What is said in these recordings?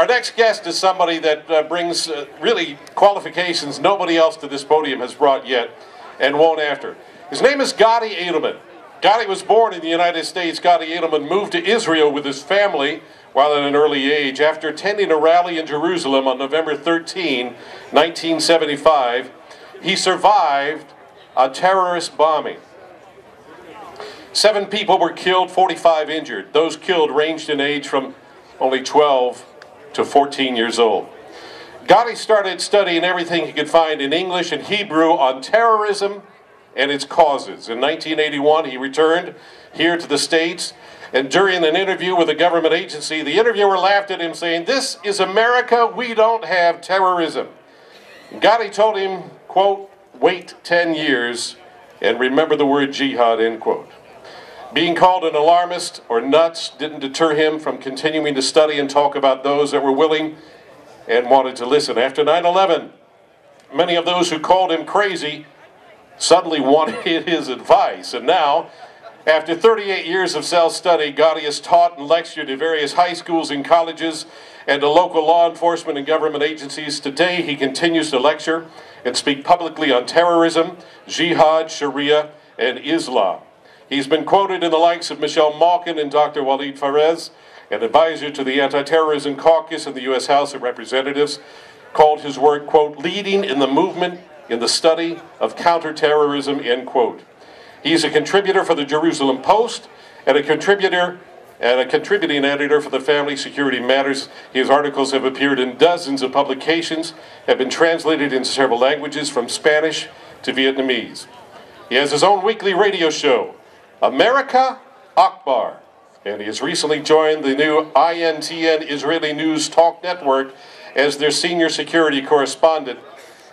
Our next guest is somebody that brings really qualifications nobody else to this podium has brought yet and won't after. His name is Gadi Adelman. Gadi was born in the United States. Gadi Adelman moved to Israel with his family while at an early age. After attending a rally in Jerusalem on November 13, 1975, he survived a terrorist bombing. 7 people were killed, 45 injured. Those killed ranged in age from only 12 to 14 years old. Gadi started studying everything he could find in English and Hebrew on terrorism and its causes. In 1981, he returned here to the States, and during an interview with a government agency, the interviewer laughed at him, saying, "This is America, we don't have terrorism." Gadi told him, quote, "Wait 10 years and remember the word jihad," end quote. Being called an alarmist or nuts didn't deter him from continuing to study and talk about those that were willing and wanted to listen. After 9/11, many of those who called him crazy suddenly wanted his advice. And now, after 38 years of self-study, Gadi has taught and lectured at various high schools and colleges and to local law enforcement and government agencies. Today, he continues to lecture and speak publicly on terrorism, jihad, Sharia, and Islam. He's been quoted in the likes of Michelle Malkin and Dr. Walid Fares, an advisor to the Anti-Terrorism Caucus in the U.S. House of Representatives, called his work, quote, "leading in the movement in the study of counterterrorism," end quote. He's a contributor for the Jerusalem Post and a contributing editor for the Family Security Matters. His articles have appeared in dozens of publications, have been translated into several languages from Spanish to Vietnamese. He has his own weekly radio show, America Akbar, and he has recently joined the new INTN Israeli News Talk Network as their senior security correspondent.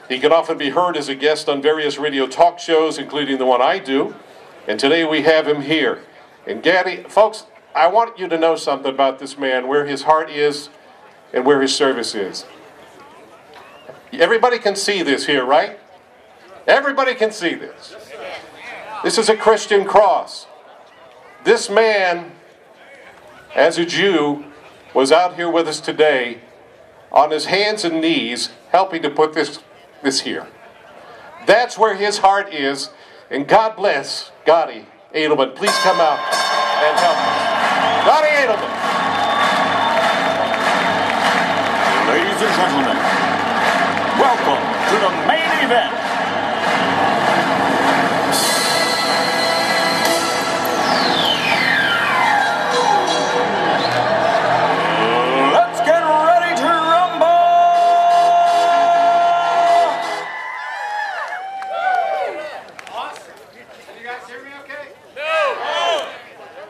He can often be heard as a guest on various radio talk shows, including the one I do, and today we have him here. And Gadi, folks, I want you to know something about this man, where his heart is and where his service is. Everybody can see this here, right? Everybody can see this. This is a Christian cross. This man, as a Jew, was out here with us today on his hands and knees helping to put this here. That's where his heart is, and God bless Gadi Adelman. Please come out and help us. Gadi Adelman. Ladies and gentlemen, welcome to the main event.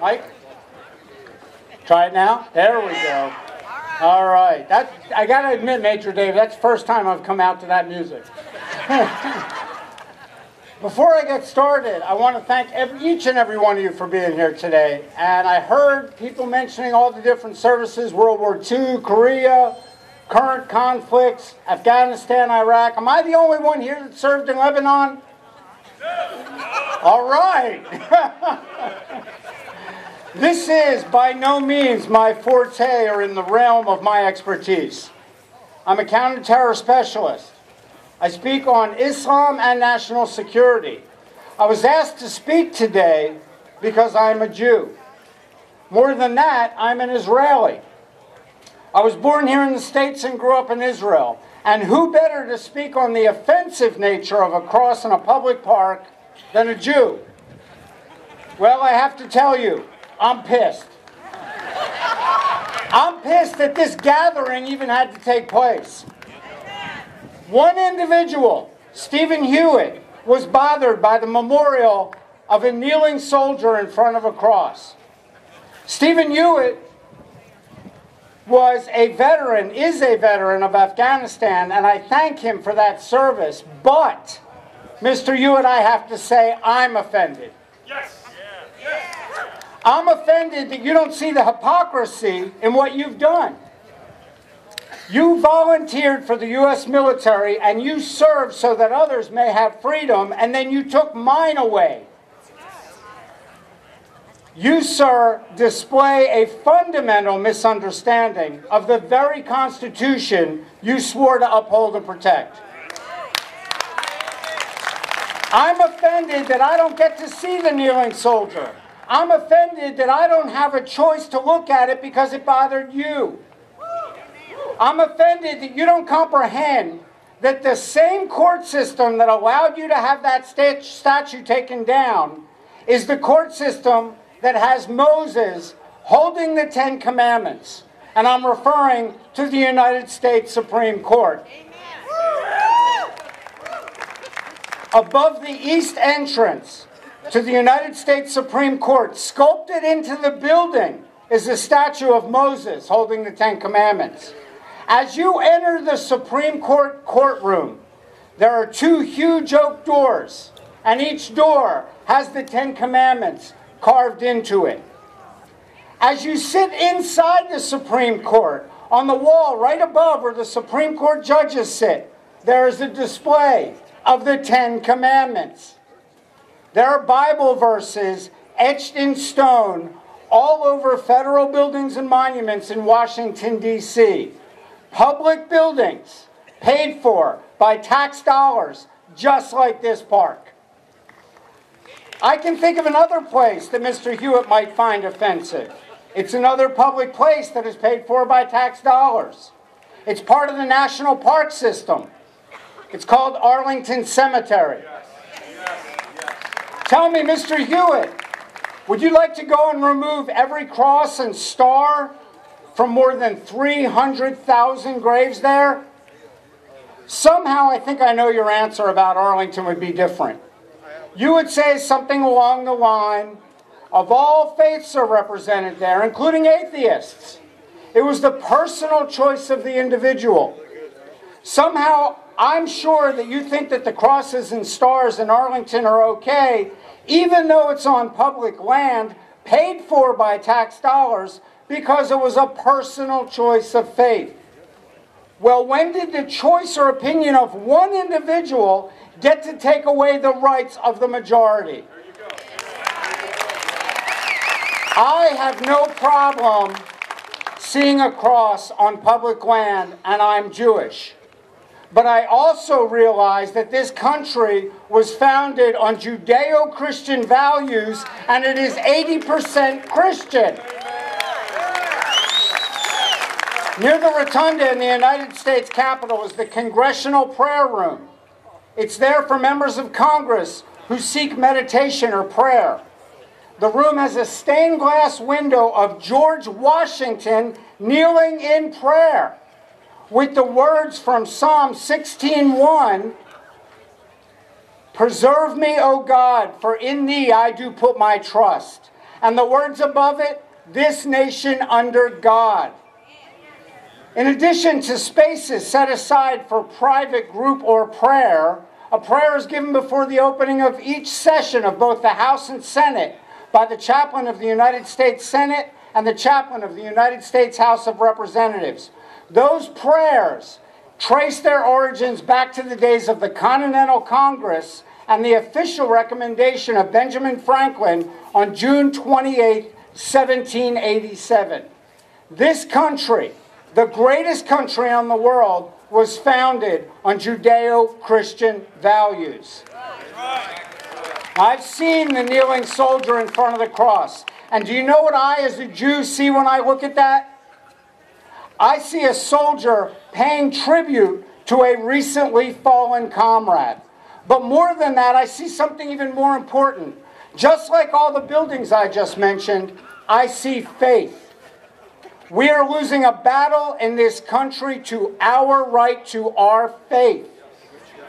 Mike? Try it now? There we go. All right. I got to admit, Major Dave, that's the first time I've come out to that music. Before I get started, I want to thank each and every one of you for being here today. And I heard people mentioning all the different services, World War II, Korea, current conflicts, Afghanistan, Iraq. Am I the only one here that served in Lebanon? All right. This is by no means my forte or in the realm of my expertise. I'm a counter-terror specialist. I speak on Islam and national security. I was asked to speak today because I'm a Jew. More than that, I'm an Israeli. I was born here in the States and grew up in Israel. And who better to speak on the offensive nature of a cross in a public park than a Jew? Well, I have to tell you, I'm pissed. I'm pissed that this gathering even had to take place. One individual, Stephen Hewitt, was bothered by the memorial of a kneeling soldier in front of a cross. Stephen Hewitt was a veteran, is a veteran of Afghanistan, and I thank him for that service. But, Mr. Hewitt, I have to say, I'm offended. Yes. I'm offended that you don't see the hypocrisy in what you've done. You volunteered for the U.S. military and you served so that others may have freedom, and then you took mine away. You, sir, display a fundamental misunderstanding of the very Constitution you swore to uphold and protect. I'm offended that I don't get to see the kneeling soldier. I'm offended that I don't have a choice to look at it because it bothered you. I'm offended that you don't comprehend that the same court system that allowed you to have that statue taken down is the court system that has Moses holding the Ten Commandments. And I'm referring to the United States Supreme Court. Above the east entrance to the United States Supreme Court, sculpted into the building, is a statue of Moses holding the Ten Commandments. As you enter the Supreme Court courtroom, there are two huge oak doors, and each door has the Ten Commandments carved into it. As you sit inside the Supreme Court, on the wall right above where the Supreme Court judges sit, there is a display of the Ten Commandments. There are Bible verses etched in stone all over federal buildings and monuments in Washington, D.C. Public buildings paid for by tax dollars, just like this park. I can think of another place that Mr. Hewitt might find offensive. It's another public place that is paid for by tax dollars. It's part of the national park system. It's called Arlington Cemetery. Tell me, Mr. Hewitt, would you like to go and remove every cross and star from more than 300,000 graves there? Somehow I think I know your answer about Arlington would be different. You would say something along the line of all faiths are represented there, including atheists. It was the personal choice of the individual. Somehow, I'm sure that you think that the crosses and stars in Arlington are okay, even though it's on public land, paid for by tax dollars, because it was a personal choice of faith. Well, when did the choice or opinion of one individual get to take away the rights of the majority? I have no problem seeing a cross on public land, and I'm Jewish. But I also realize that this country was founded on Judeo-Christian values, and it is 80% Christian. Near the rotunda in the United States Capitol is the Congressional Prayer Room. It's there for members of Congress who seek meditation or prayer. The room has a stained glass window of George Washington kneeling in prayer, with the words from Psalm 16:1, "Preserve me, O God, for in thee I do put my trust." And the words above it, "This nation under God." In addition to spaces set aside for private group or prayer, a prayer is given before the opening of each session of both the House and Senate by the chaplain of the United States Senate and the chaplain of the United States House of Representatives. Those prayers trace their origins back to the days of the Continental Congress and the official recommendation of Benjamin Franklin on June 28, 1787. This country, the greatest country in the world, was founded on Judeo-Christian values. I've seen the kneeling soldier in front of the cross. And do you know what I, as a Jew, see when I look at that? I see a soldier paying tribute to a recently fallen comrade. But more than that, I see something even more important. Just like all the buildings I just mentioned, I see faith. We are losing a battle in this country to our right to our faith.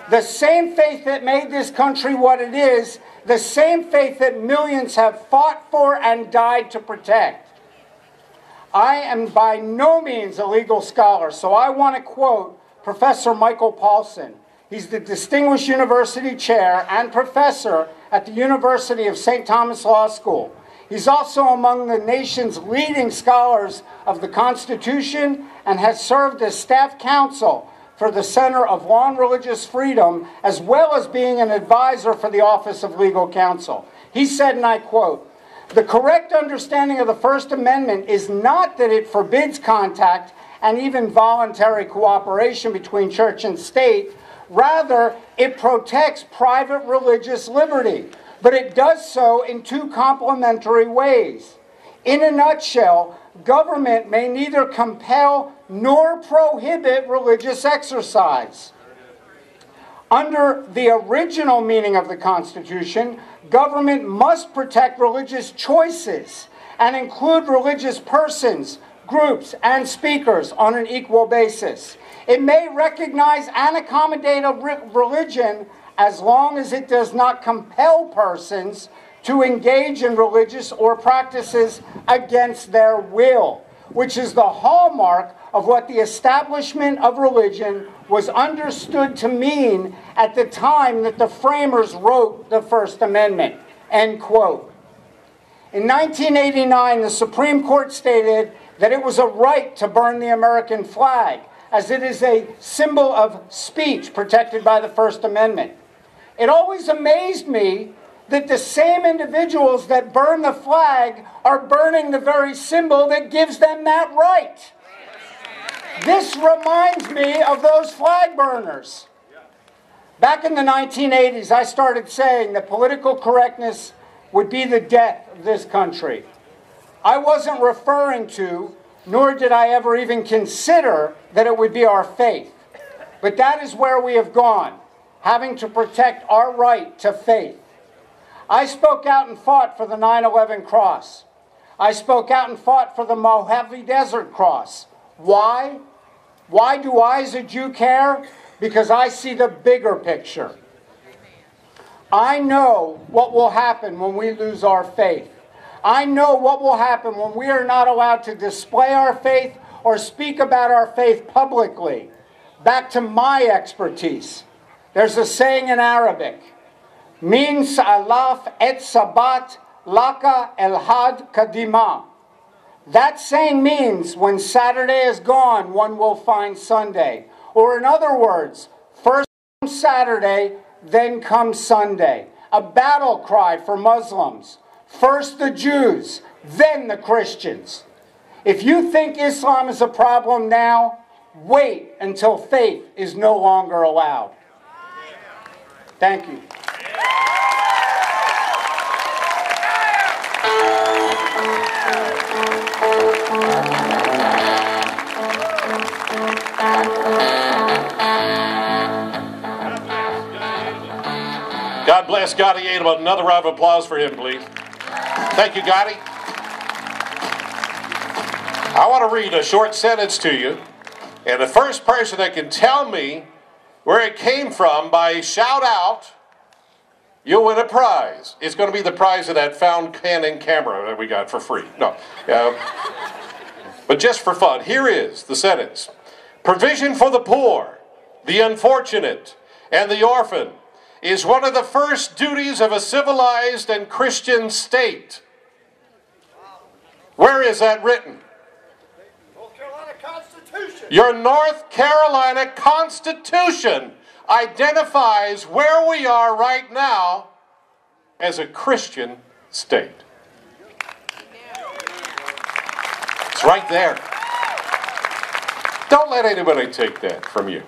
The same faith that made this country what it is, the same faith that millions have fought for and died to protect. I am by no means a legal scholar, so I want to quote Professor Michael Paulson. He's the Distinguished University Chair and Professor at the University of St. Thomas Law School. He's also among the nation's leading scholars of the Constitution and has served as staff counsel for the Center of Law and Religious Freedom, as well as being an advisor for the Office of Legal Counsel. He said, and I quote, The correct understanding of the First Amendment is not that it forbids contact and even voluntary cooperation between church and state. Rather, it protects private religious liberty, but it does so in two complementary ways. In a nutshell, government may neither compel nor prohibit religious exercise. Under the original meaning of the Constitution, government must protect religious choices and include religious persons, groups, and speakers on an equal basis. It may recognize and accommodate a religion as long as it does not compel persons to engage in religious or practices against their will, which is the hallmark of what the establishment of religion was understood to mean at the time that the framers wrote the First Amendment, end quote. In 1989, the Supreme Court stated that it was a right to burn the American flag, as it is a symbol of speech protected by the First Amendment. It always amazed me that the same individuals that burn the flag are burning the very symbol that gives them that right. This reminds me of those flag burners. Back in the 1980s, I started saying that political correctness would be the death of this country. I wasn't referring to, nor did I ever even consider, that it would be our faith. But that is where we have gone, having to protect our right to faith. I spoke out and fought for the 9/11 cross. I spoke out and fought for the Mojave Desert Cross. Why? Why do I as a Jew care? Because I see the bigger picture. I know what will happen when we lose our faith. I know what will happen when we are not allowed to display our faith or speak about our faith publicly. Back to my expertise. There's a saying in Arabic, Min sa'alaf et sabat laka el had kadima. That saying means when Saturday is gone, one will find Sunday. Or in other words, first comes Saturday, then comes Sunday. A battle cry for Muslims. First the Jews, then the Christians. If you think Islam is a problem now, wait until faith is no longer allowed. Thank you. God bless Gadi Adelman. Another round of applause for him, please. Thank you, Gadi. I want to read a short sentence to you, and the first person that can tell me where it came from by shout out, you'll win a prize. It's going to be the prize of that found Canon camera that we got for free. No. But just for fun, here is the sentence. Provision for the poor, the unfortunate, and the orphan is one of the first duties of a civilized and Christian state. Where is that written? North Carolina Constitution. Your North Carolina Constitution identifies where we are right now as a Christian state. It's right there. Don't let anybody take that from you.